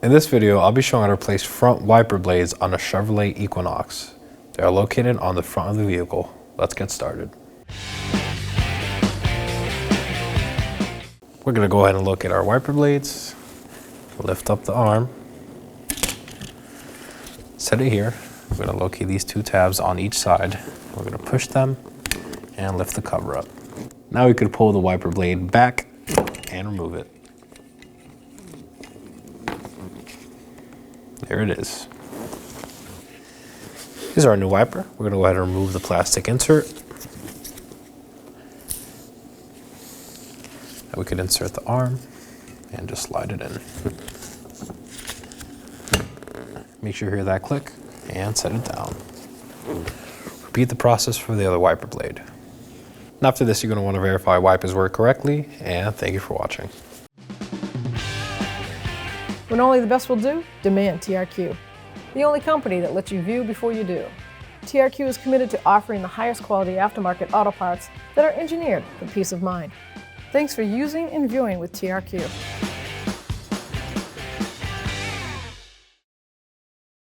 In this video, I'll be showing how to replace front wiper blades on a Chevrolet Equinox. They are located on the front of the vehicle. Let's get started. We're going to go ahead and locate our wiper blades, lift up the arm, set it here. We're going to locate these two tabs on each side. We're going to push them and lift the cover up. Now we could pull the wiper blade back and remove it. There it is. Here's our new wiper. We're going to go ahead and remove the plastic insert. Now we could insert the arm and just slide it in. Make sure you hear that click and set it down. Repeat the process for the other wiper blade. And after this, you're going to want to verify wipers work correctly, and thank you for watching. When only the best will do, demand TRQ. The only company that lets you view before you do. TRQ is committed to offering the highest quality aftermarket auto parts that are engineered for peace of mind. Thanks for using and viewing with TRQ.